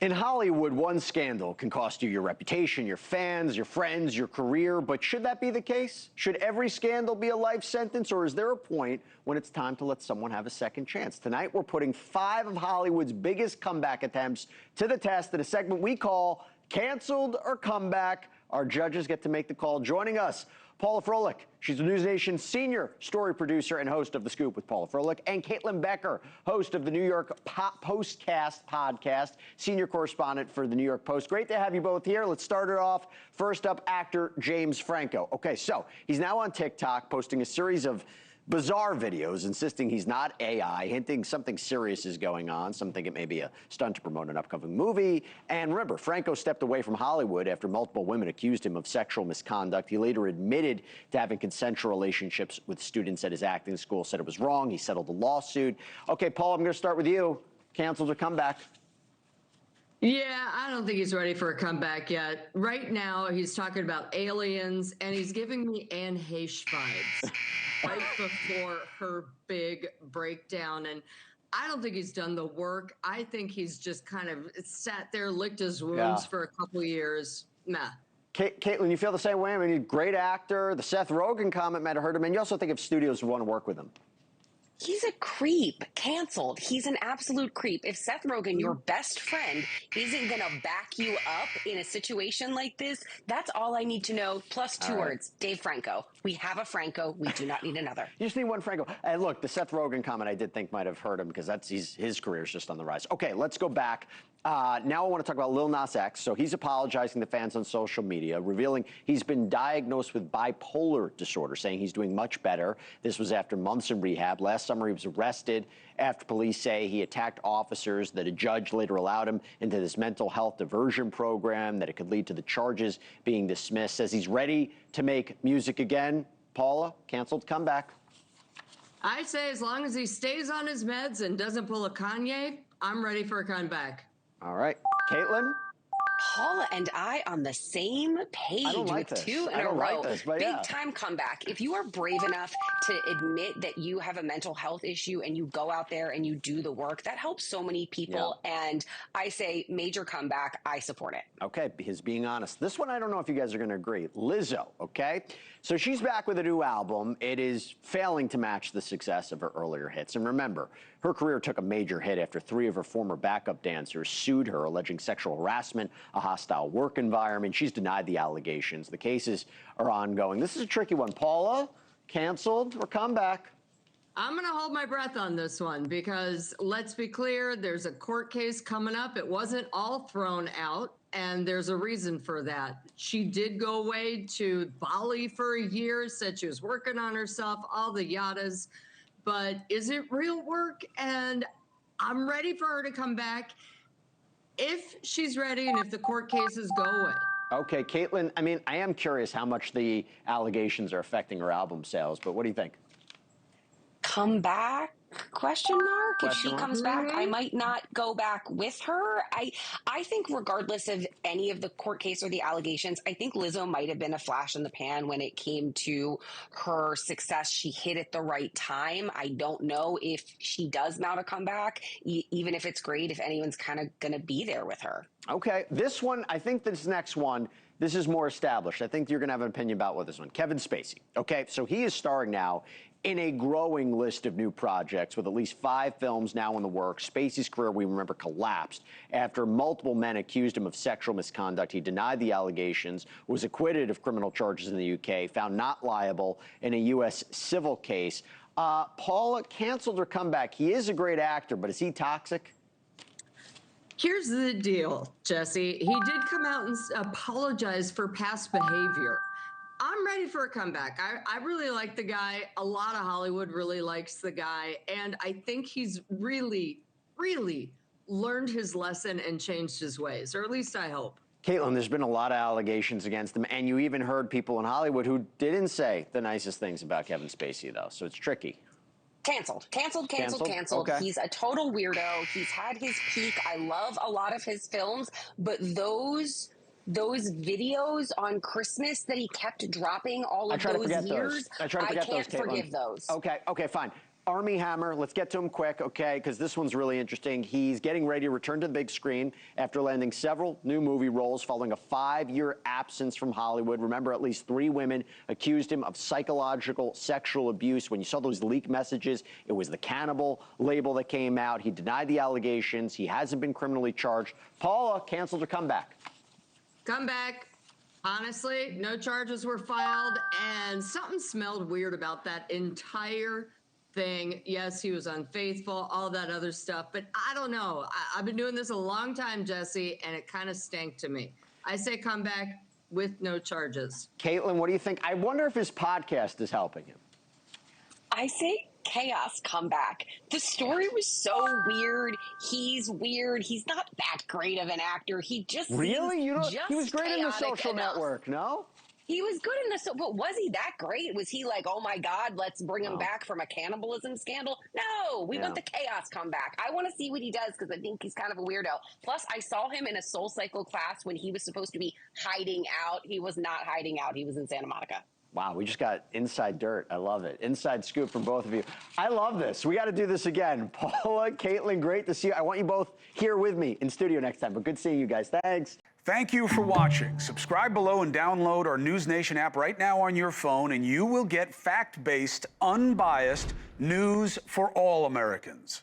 In Hollywood, one scandal can cost you your reputation, your fans, your friends, your career. But should that be the case? Should every scandal be a life sentence, or is there a point when it's time to let someone have a second chance? Tonight, we're putting 5 of Hollywood's biggest comeback attempts to the test in a segment we call Canceled or Comeback. Our judges get to make the call. Joining us, Paula Froelich. She's the NewsNation senior story producer and host of The Scoop with Paula Froelich. And Caitlyn Becker, host of the New York Postcast podcast, senior correspondent for the New York Post. Great to have you both here. Let's start it off. First up, actor James Franco. Okay, so he's now on TikTok posting a series of bizarre videos insisting he's not AI, hinting something serious is going on. Some think it may be a stunt to promote an upcoming movie. And remember, Franco stepped away from Hollywood after multiple women accused him of sexual misconduct. He later admitted to having consensual relationships with students at his acting school, said it was wrong. He settled the lawsuit. Okay, Paul, I'm going to start with you. Canceled or comeback? Yeah, I don't think he's ready for a comeback yet. Right now, he's talking about aliens, and he's giving me Anne Heche vibes right before her big breakdown. And I don't think he's done the work. I think he's just kind of sat there, licked his wounds for a couple years. Nah. Caitlyn, you feel the same way? I mean, great actor. The Seth Rogen comment might have hurt him. And you also think if studios want to work with him. He's a creep. Canceled. He's an absolute creep. If Seth Rogen, your best friend, isn't going to back you up in a situation like this, that's all I need to know. Plus two words, Dave Franco. We have a Franco. We do not need another. You just need one Franco. And look, the Seth Rogen comment I did think might have hurt him because his career is just on the rise. Okay, let's go back. Now I want to talk about Lil Nas X. So he's apologizing to fans on social media, revealing he's been diagnosed with bipolar disorder, saying he's doing much better. This was after months in rehab. Last summer, he was arrested after police say he attacked officers, that a judge later allowed him into this mental health diversion program, that it could lead to the charges being dismissed. Says he's ready to make music again. Paula, canceled comeback. I say as long as he stays on his meds and doesn't pull a Kanye, I'm ready for a comeback. All right. Caitlyn? Paula and I on the same page with two in a row. Big time comeback. If you are brave enough to admit that you have a mental health issue and you go out there and you do the work, that helps so many people. And I say major comeback. I support it. Okay, his being honest. This one, I don't know if you guys are going to agree. Lizzo, okay? So she's back with a new album. It is failing to match the success of her earlier hits. And remember, her career took a major hit after 3 of her former backup dancers sued her, alleging sexual harassment, a hostile work environment. She's denied the allegations. The cases are ongoing. This is a tricky one. Paula, canceled or comeback? I'm going to hold my breath on this one because let's be clear, there's a court case coming up. It wasn't all thrown out, and there's a reason for that. She did go away to Bali for a year, said she was working on herself, all the yadas. But is it real work? And I'm ready for her to come back if she's ready and if the court cases go away. Okay, Caitlyn, I mean, I am curious how much the allegations are affecting her album sales, but what do you think? Come back? Question mark. If she comes back, I might not go back with her. I think regardless of any of the court case or the allegations, I think Lizzo might have been a flash in the pan when it came to her success. She hit at the right time. I don't know if she does mount a comeback, even if it's great, if anyone's kind of going to be there with her. Okay, this one, I think this next one, this is more established. I think you're going to have an opinion about what this one. Kevin Spacey. Okay, so he is starring now in a growing list of new projects with at least 5 films now in the works. Spacey's career, we remember, collapsed after multiple men accused him of sexual misconduct. He denied the allegations, was acquitted of criminal charges in the UK, found not liable in a U.S. civil case. Paula, canceled or comeback? He is a great actor, but is he toxic? Here's the deal, Jesse. He did come out and apologize for past behavior. I'm ready for a comeback. I really like the guy. A lot of Hollywood really likes the guy. And I think he's really, really learned his lesson and changed his ways, or at least I hope. Caitlyn, there's been a lot of allegations against him, and you even heard people in Hollywood who didn't say the nicest things about Kevin Spacey, though, so it's tricky. Canceled. Okay. He's a total weirdo. He's had his peak. I love a lot of his films, but those videos on Christmas that he kept dropping all of those years, I can't forgive those. Okay, fine. Armie Hammer, let's get to him quick, okay, because this one's really interesting. He's getting ready to return to the big screen after landing several new movie roles following a 5-year absence from Hollywood. Remember, at least 3 women accused him of psychological sexual abuse. When you saw those leaked messages, it was the cannibal label that came out. He denied the allegations. He hasn't been criminally charged. Paula canceled her comeback. Comeback. Honestly, no charges were filed, and something smelled weird about that entire thing. Yes, he was unfaithful, all that other stuff, but I don't know. I've been doing this a long time, Jesse, and it kind of stank to me. I say come back with no charges. Caitlyn, what do you think? I wonder if his podcast is helping him. I say chaos comeback. The story was so weird. He's weird. He's not that great of an actor. He just really, you know, just he was great in The Social enough. Network. No. He was good in the but was he that great? Was he like, oh my God, let's bring him back from a cannibalism scandal? No, we want the chaos comeback. I want to see what he does because I think he's kind of a weirdo. Plus, I saw him in a Soul Cycle class when he was supposed to be hiding out. He was not hiding out. He was in Santa Monica. Wow, we just got inside dirt. I love it. Inside scoop from both of you. I love this. We got to do this again. Paula, Caitlyn, great to see you. I want you both here with me in studio next time, but good seeing you guys. Thanks. Thank you for watching. Subscribe below and download our NewsNation app right now on your phone, and you will get fact-based, unbiased news for all Americans.